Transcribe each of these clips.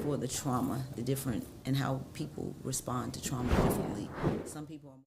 for the trauma, the different, and how people respond to trauma differently. Some people are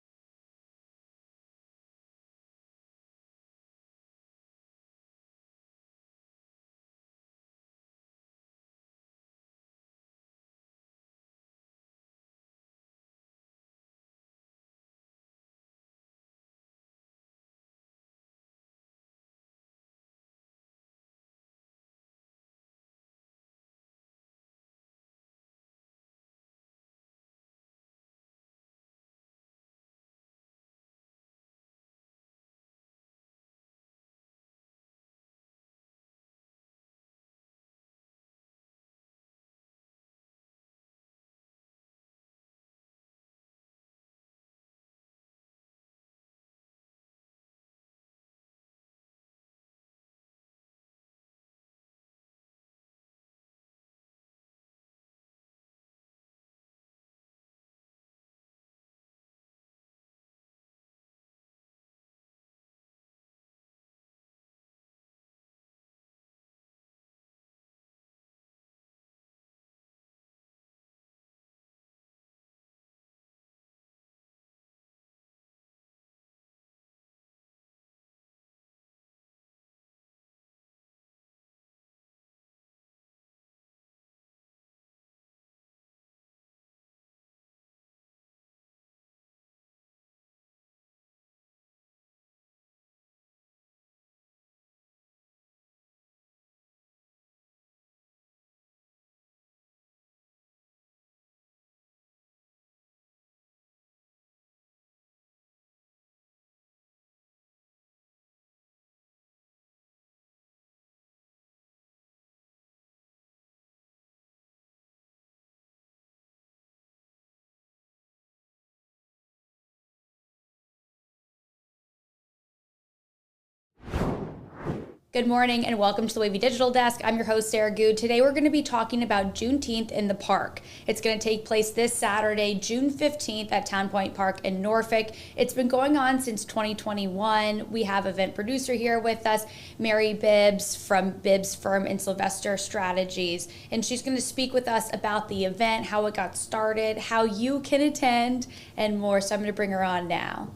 Good morning and welcome to the WAVY Digital Desk. I'm your host, Sarah Good. Today we're going to be talking about Juneteenth in the park. It's going to take place this Saturday, June 15th at Town Point Park in Norfolk. It's been going on since 2021. We have event producer here with us, Mary Bibbs from Bibbs Firm and Sylvester Strategies. And she's going to speak with us about the event, how it got started, how you can attend, and more. So I'm going to bring her on now.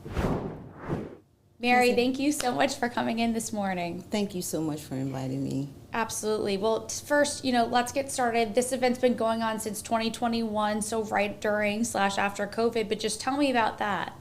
Mary, thank you so much for coming in this morning. Thank you so much for inviting me. Absolutely. Well, first, let's get started. This event's been going on since 2021, so right during/after COVID, but just tell me about that.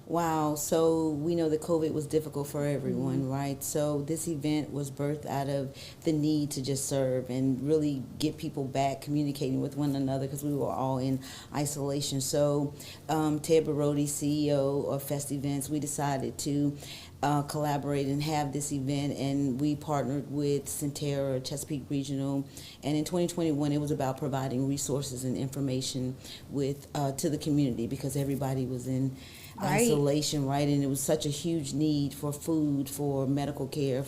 Wow. So we know that COVID was difficult for everyone, right? So this event was birthed out of the need to just serve and really get people back communicating with one another because we were all in isolation. So Ted Barodi, CEO of Fest Events, we decided to collaborate and have this event, and we partnered with Centera, Chesapeake Regional, and in 2021 it was about providing resources and information to the community because everybody was in isolation, right? And it was such a huge need for food, for medical care,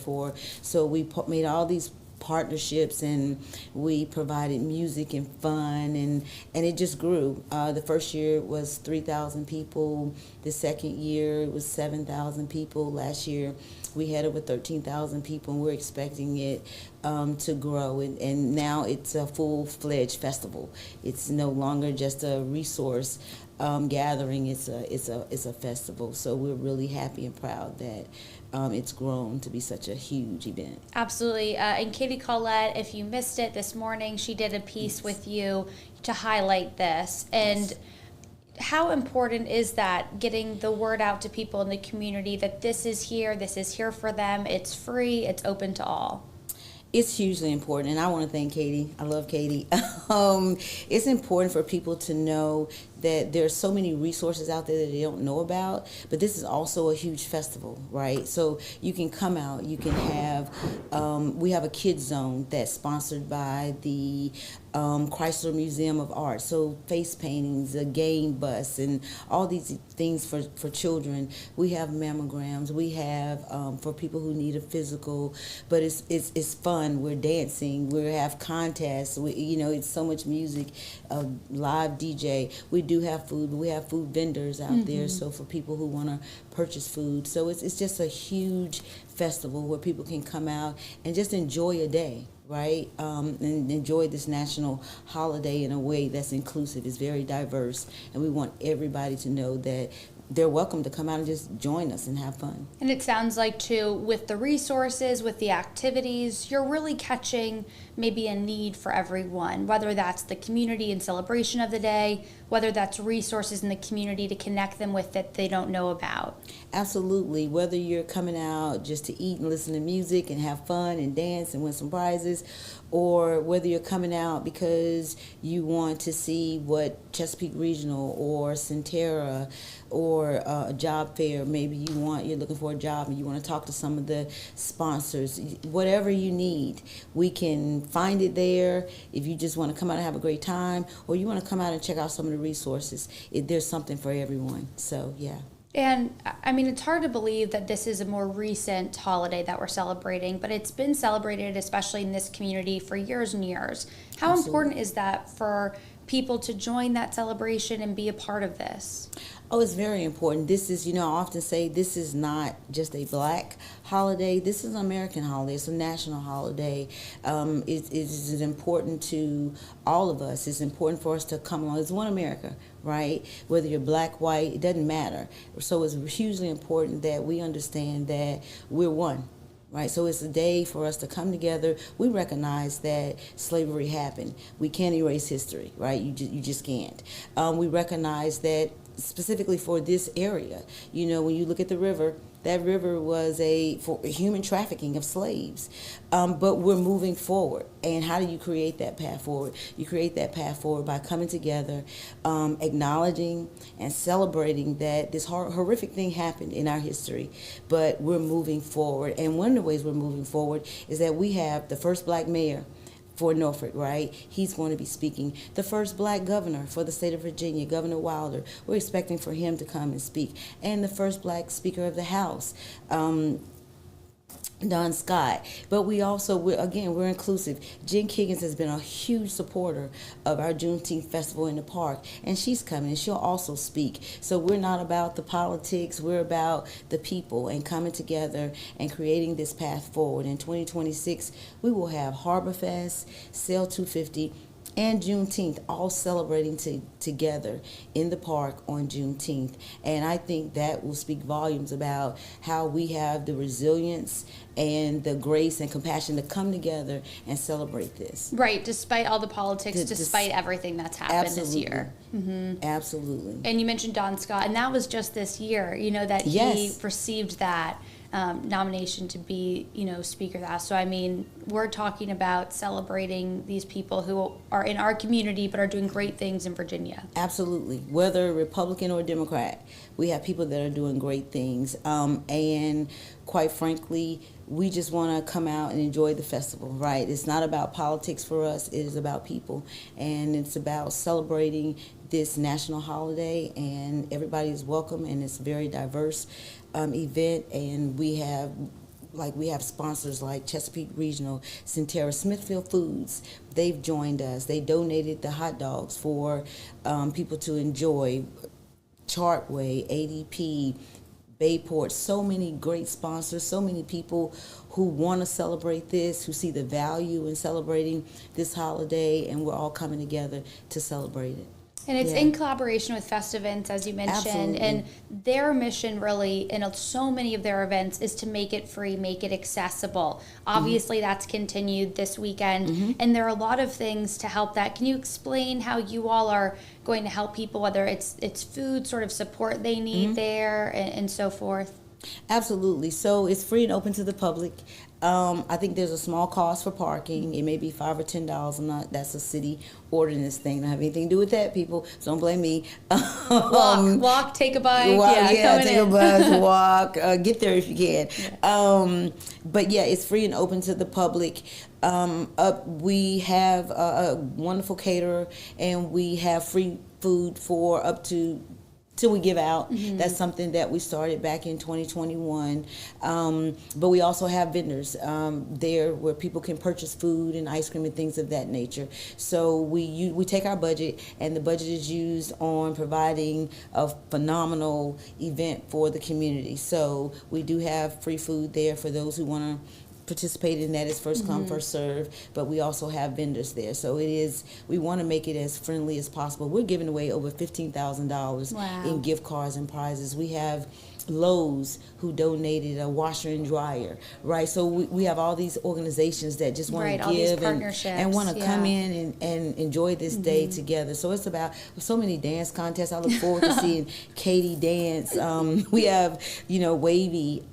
so we made all these partnerships and we provided music and fun and it just grew. The first year was 3,000 people. The second year it was 7,000 people. Last year we had over 13,000 people, and we're expecting it to grow. And now it's a full-fledged festival. It's no longer just a resource gathering. It's a festival. So we're really happy and proud that it's grown to be such a huge event. Absolutely. And Katie Collette, if you missed it this morning, she did a piece with you to highlight this. And how important is that, getting the word out to people in the community that this is here for them, it's free, it's open to all? It's hugely important, and I want to thank Katie. I love Katie. It's important for people to know that there's so many resources out there that they don't know about, but this is also a huge festival, right? So you can come out, you can have, we have a kids zone that's sponsored by the Chrysler Museum of Art. So face paintings, a game bus, and all these things for children. We have mammograms. We have for people who need a physical, but it's fun. We're dancing. We have contests. It's so much music, live DJ. We do have food. We have food vendors out there. So for people who want to purchase food, so it's just a huge festival where people can come out and just enjoy a day, right? And enjoy this national holiday in a way that's inclusive. It's very diverse, and we want everybody to know that they're welcome to come out and just join us and have fun. And it sounds like, too, with the resources, with the activities, you're really catching maybe a need for everyone, whether that's the community in celebration of the day, whether that's resources in the community to connect them with that they don't know about. Absolutely. Whether you're coming out just to eat and listen to music and have fun and dance and win some prizes, or whether you're coming out because you want to see what Chesapeake Regional or Centera or a job fair, maybe you're looking for a job and you want to talk to some of the sponsors, whatever you need, we can find it there. If you just want to come out and have a great time, or you want to come out and check out some of the resources, there's something for everyone. So, yeah. And I mean, it's hard to believe that this is a more recent holiday that we're celebrating, but it's been celebrated, especially in this community, for years and years. How Absolutely. important is that for people to join that celebration and be a part of this? Oh, it's very important. This is, I often say this is not just a black holiday. This is an American holiday. It's a national holiday. It is important to all of us. It's important for us to come along. It's one America, right? Whether you're black, white, it doesn't matter. So it's hugely important that we understand that we're one. Right, so it's a day for us to come together. We recognize that slavery happened. We can't erase history, right? You just can't. We recognize that specifically for this area, when you look at the river, that river was for human trafficking of slaves. But we're moving forward. And how do you create that path forward? You create that path forward by coming together, acknowledging and celebrating that this horrific thing happened in our history, but we're moving forward. And one of the ways we're moving forward is that we have the first black mayor for Norfolk, right? He's going to be speaking. The first black governor for the state of Virginia, Governor Wilder, we're expecting for him to come and speak. And the first black speaker of the House, Don Scott. But we're inclusive. Jen Kiggins has been a huge supporter of our Juneteenth festival in the park, and she's coming, and she'll also speak. So we're not about the politics, we're about the people and coming together and creating this path forward. In 2026, we will have Harbor Fest, Sail 250, and Juneteenth all celebrating together in the park on Juneteenth. And I think that will speak volumes about how we have the resilience and the grace and compassion to come together and celebrate this. Right, despite all the politics, despite everything that's happened absolutely. This year. Mm-hmm. Absolutely. And you mentioned Don Scott, and that was just this year, that yes. he received that nomination to be, Speaker of the House. So, I mean, we're talking about celebrating these people who are in our community but are doing great things in Virginia. Absolutely. Whether Republican or Democrat, we have people that are doing great things. And quite frankly, we just want to come out and enjoy the festival, right? It's not about politics for us. It is about people. And it's about celebrating this national holiday, and everybody is welcome, and it's a very diverse event. And we have sponsors like Chesapeake Regional, Centera, Smithfield Foods. They've joined us. They donated the hot dogs for people to enjoy. Chartway, ADP, Bayport, so many great sponsors, so many people who want to celebrate this, who see the value in celebrating this holiday, and we're all coming together to celebrate it. And it's in collaboration with Festivants, as you mentioned. Absolutely. And their mission really, in so many of their events, is to make it free, make it accessible. Obviously, that's continued this weekend. And there are a lot of things to help that. Can you explain how you all are going to help people, whether it's food, sort of support they need there, and so forth? Absolutely. So it's free and open to the public. I think there's a small cost for parking. It may be $5 or $10. That's a city ordinance thing. I don't have anything to do with that, people. So don't blame me. Walk, take a bike. Take a bus, walk, get there if you can. Yeah. But yeah, it's free and open to the public. We have a wonderful caterer, and we have free food for up to we give out. That's something that we started back in 2021. But we also have vendors there where people can purchase food and ice cream and things of that nature. So we take our budget, and the budget is used on providing a phenomenal event for the community. So we do have free food there for those who want to participate in that. Is first come, first serve, but we also have vendors there. So we want to make it as friendly as possible. We're giving away over $15,000 in gift cards and prizes. We have Lowe's who donated a washer and dryer, right? So we have all these organizations that just want to give and want to come in and enjoy this day together. So it's about so many dance contests. I look forward to seeing Katie dance. We have, WAVY.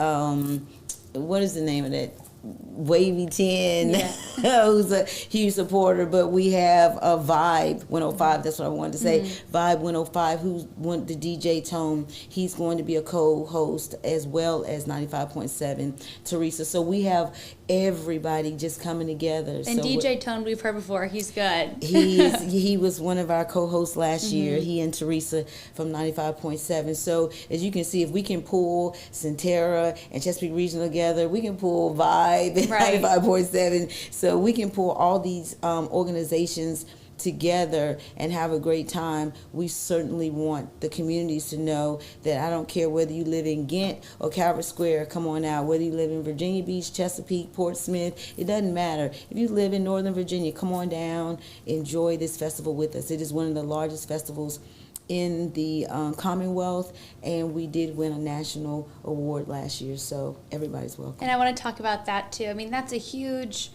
What is the name of that? WAVY 10, who's a huge supporter, but we have a Vibe 105, that's what I wanted to say. Vibe 105, who's the DJ Tone, he's going to be a co-host, as well as 95.7, Teresa. So we have everybody just coming together. And so DJ Tone, we've heard before, he's good. He was one of our co-hosts last year, he and Teresa from 95.7. So as you can see, if we can pull Centera and Chesapeake Regional together, we can pull Vibe and 95.7. So we can pull all these organizations together and have a great time. We certainly want the communities to know that I don't care whether you live in Ghent or Calvert Square, come on out. Whether you live in Virginia Beach, Chesapeake, Portsmouth, it doesn't matter. If you live in Northern Virginia, come on down, enjoy this festival with us. It is one of the largest festivals in the Commonwealth, and we did win a national award last year, so everybody's welcome. And I want to talk about that too. I mean, that's a huge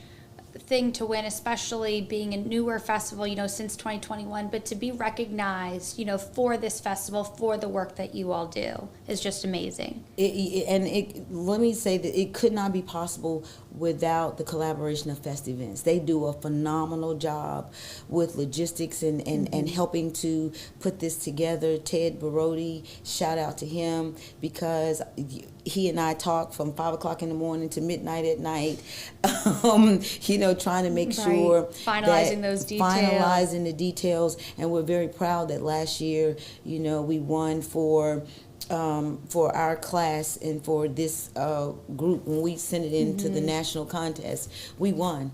thing to win, especially being a newer festival, since 2021, but to be recognized, for this festival, for the work that you all do is just amazing. Let me say that it could not be possible without the collaboration of Fest Events. They do a phenomenal job with logistics and helping to put this together. Ted Barodi, shout out to him, because he and I talk from 5 o'clock in the morning to midnight at night, trying to make sure finalizing those details. Finalizing the details. And we're very proud that last year, we won for our class and for this group. When we sent it into the national contest, we won.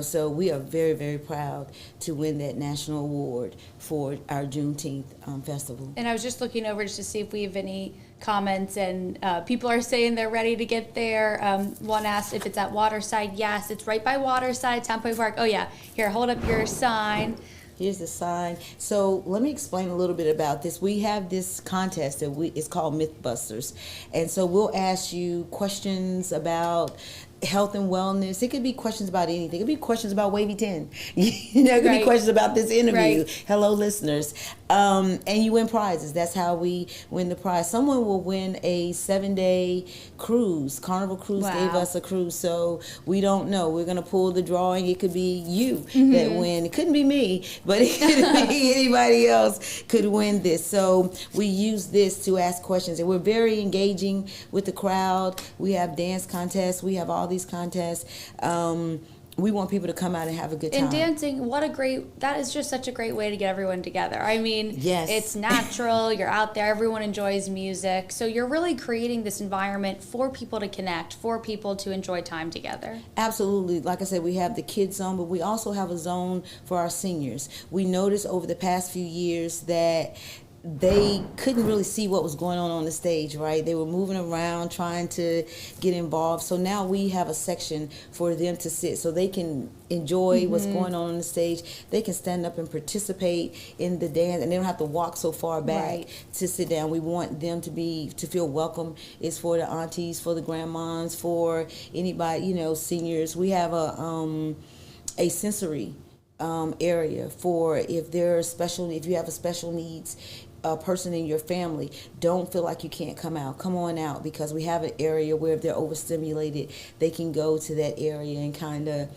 So we are very, very proud to win that national award for our Juneteenth festival. And I was just looking over just to see if we have any comments, and people are saying they're ready to get there. One asked if it's at Waterside. Yes, it's right by Waterside, Town Point Park. Oh yeah, here, hold up your sign. Here's the sign. So let me explain a little bit about this. We have this contest that it's called Mythbusters, and so we'll ask you questions about health and wellness. It could be questions about anything. It could be questions about WAVY 10. It could be questions about this interview. Hello, listeners. And you win prizes. That's how we win the prize. Someone will win a 7-day cruise. Carnival Cruise gave us a cruise, so we don't know. We're going to pull the drawing. It could be you that win. It couldn't be me, but it could be anybody else could win this. So we use this to ask questions, and we're very engaging with the crowd. We have dance contests. We have all these contests. We want people to come out and have a good time. And dancing, that is just such a great way to get everyone together. I mean, it's natural, you're out there, everyone enjoys music. So you're really creating this environment for people to connect, for people to enjoy time together. Absolutely. Like I said, we have the kids zone, but we also have a zone for our seniors. We noticed over the past few years that they couldn't really see what was going on the stage, right? They were moving around trying to get involved. So now we have a section for them to sit so they can enjoy what's going on the stage. They can stand up and participate in the dance, and they don't have to walk so far back to sit down. We want them to feel welcome. It's for the aunties, for the grandmas, for anybody, seniors. We have a sensory area for if you have a special needs person in your family. Don't feel like you can't come out. Come on out, because we have an area where if they're overstimulated, they can go to that area and kind of,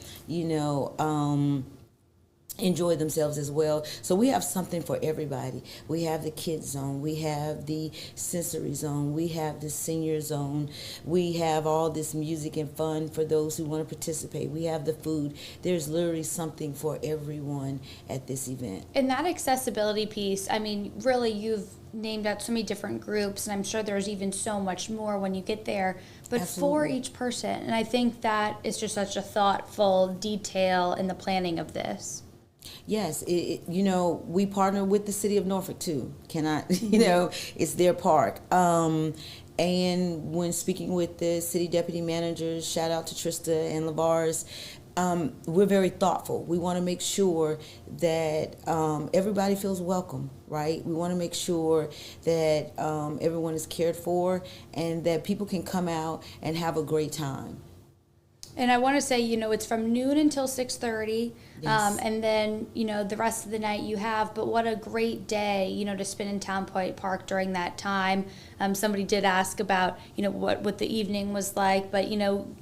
enjoy themselves as well. So we have something for everybody. We have the kids zone, we have the sensory zone, we have the senior zone, we have all this music and fun for those who want to participate. We have the food. There's literally something for everyone at this event. And that accessibility piece, I mean, really, you've named out so many different groups, and I'm sure there's even so much more when you get there, but for Absolutely. each person. And I think that is just such a thoughtful detail in the planning of this. Yes, we partner with the city of Norfolk too. It's their park. And when speaking with the city deputy managers, shout out to Trista and Lavars, we're very thoughtful. We want to make sure that everybody feels welcome, right? We want to make sure that everyone is cared for and that people can come out and have a great time. And I want to say, it's from noon until 6:30, Yes. and then, the rest of the night you have. But what a great day, to spend in Town Point Park during that time. Somebody did ask about, what the evening was like. But,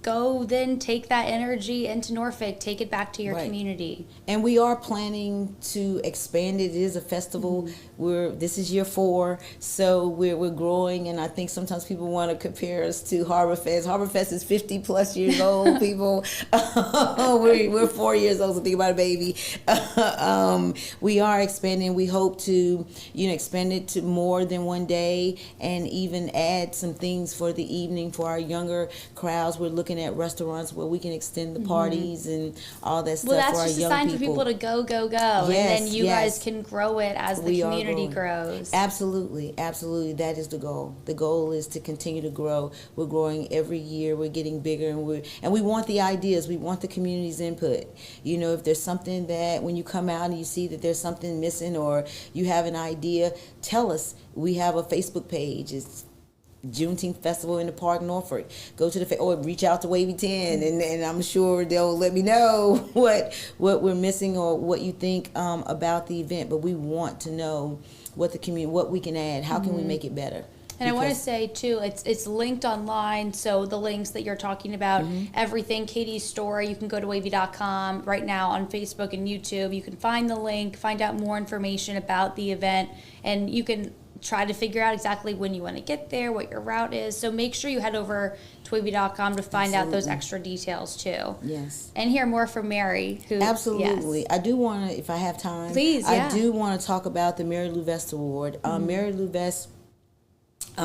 go then take that energy into Norfolk, take it back to your Right. community. And we are planning to expand it. It is a festival. This is year 4, so we're growing. And I think sometimes people want to compare us to Harbor Fest. Harbor Fest is 50 plus years old. People, we're 4 years old. So think about it, baby. We are expanding. We hope to, expand it to more than one day, and even add some things for the evening for our younger crowds. We're looking at restaurants where we can extend the parties and all that stuff Well, that's for our just a young sign people. for people to go, and Yes, then you yes. guys can grow it as the We are community growing. grows. Absolutely, absolutely. That is the goal. The goal is to continue to grow. We're growing every year. We're getting bigger, and we want the ideas. We want the community's input. If there's something that when you come out and you see that there's something missing or you have an idea, tell us. We have a Facebook page. It's Juneteenth Festival in the Park, Norfolk. Go to or reach out to WAVY 10, and I'm sure they'll let me know what we're missing or what you think about the event. But we want to know what the community, what we can add, how can we make it better. And I want to say too, it's linked online. So the links that you're talking about, everything, Katie's story, you can go to wavy.com right now on Facebook and YouTube. You can find the link, find out more information about the event, and you can try to figure out exactly when you want to get there, what your route is. So make sure you head over to wavy.com to find out those extra details too. Yes. And hear more from Mary, who Absolutely. yes. I do want to, if I have time, Please, yeah. I do want to talk about the Mary Lou Vest Award. Mary Lou Vest,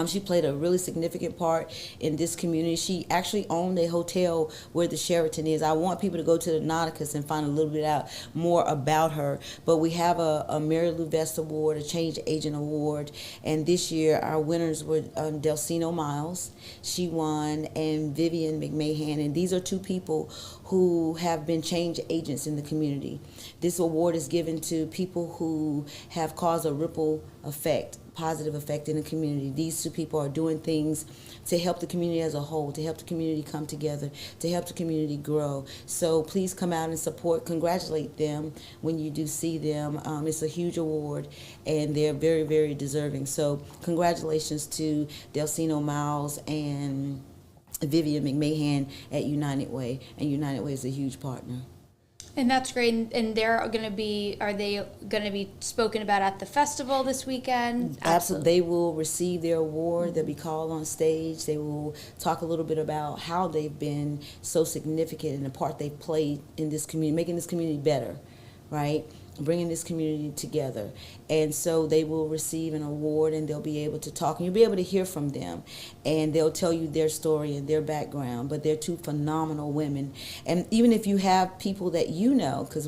she played a really significant part in this community. She actually owned a hotel where the Sheraton is. I want people to go to the Nauticus and find a little bit out more about her. But we have a Mary Lou Vest Award, a Change Agent Award. And this year, our winners were Delcino Miles. She won, and Vivian McMahon. And these are two people who have been change agents in the community. This award is given to people who have caused a ripple effect, positive effect in the community. These two people are doing things to help the community as a whole, to help the community come together, to help the community grow. So please come out and support, congratulate them when you do see them. It's a huge award, and they're very, very deserving. So congratulations to Delcino Miles and Vivian McMahon at United Way, and United Way is a huge partner. And that's great. And are they going to be spoken about at the festival this weekend? Absolutely. They will receive their award. They'll be called on stage. They will talk a little bit about how they've been so significant in the part they've played in this community, making this community better, right? Bringing this community together. And so they will receive an award, and they'll be able to talk, and you'll be able to hear from them, and they'll tell you their story and their background. But they're two phenomenal women. And even if you have people that because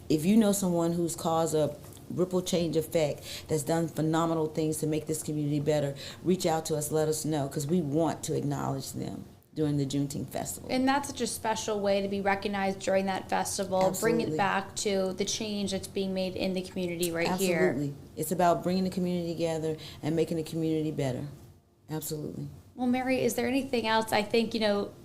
if you know someone who's caused a ripple change effect, that's done phenomenal things to make this community better, reach out to us, let us know, because we want to acknowledge them during the Juneteenth Festival. And that's such a special way to be recognized during that festival. Absolutely. Bring it back to the change that's being made in the community here. Absolutely. It's about bringing the community together and making the community better. Absolutely. Well, Mary, is there anything else? I think,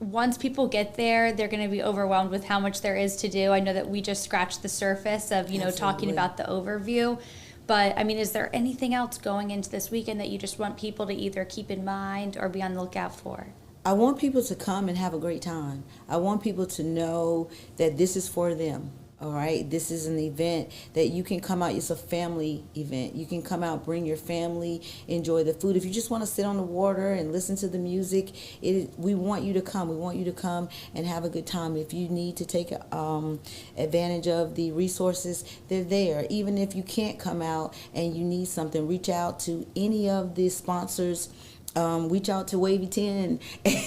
once people get there, they're going to be overwhelmed with how much there is to do. I know that we just scratched the surface of, Absolutely. talking about the overview. But, is there anything else going into this weekend that you just want people to either keep in mind or be on the lookout for? I want people to come and have a great time. I want people to know that this is for them. All right, this is an event that you can come out. It's a family event. You can come out, bring your family, enjoy the food. If you just want to sit on the water and listen to the music, we want you to come. We want you to come and have a good time. If you need to take advantage of the resources, they're there. Even if you can't come out and you need something, reach out to any of the sponsors. Reach out to WAVY 10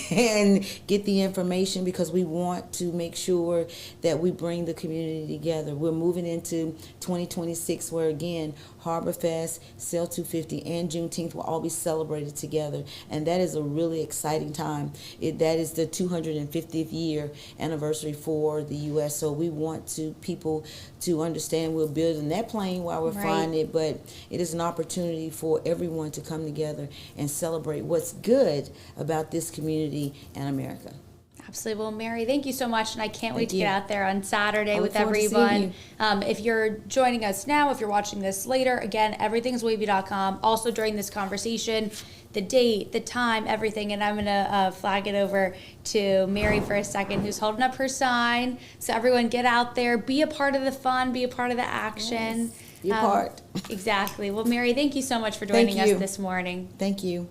and get the information, because we want to make sure that we bring the community together. We're moving into 2026 where, again, Harbor Fest, Sail 250, and Juneteenth will all be celebrated together. And that is a really exciting time. That is the 250th year anniversary for the U.S. So we want people to understand we're building that plane while we're flying it, but it is an opportunity for everyone to come together and celebrate what's good about this community and America. Absolutely. Well, Mary, thank you so much, and I can't wait to get out there on Saturday with forward to seeing everyone. you. If you're joining us now, if you're watching this later, again, everythingswavy.com. Also, during this conversation, the date, the time, everything, and I'm going to flag it over to Mary for a second, who's holding up her sign. So everyone get out there, be a part of the fun, be a part of the action. Yes, be a part. Exactly. Well, Mary, thank you so much for joining us this morning. Thank you.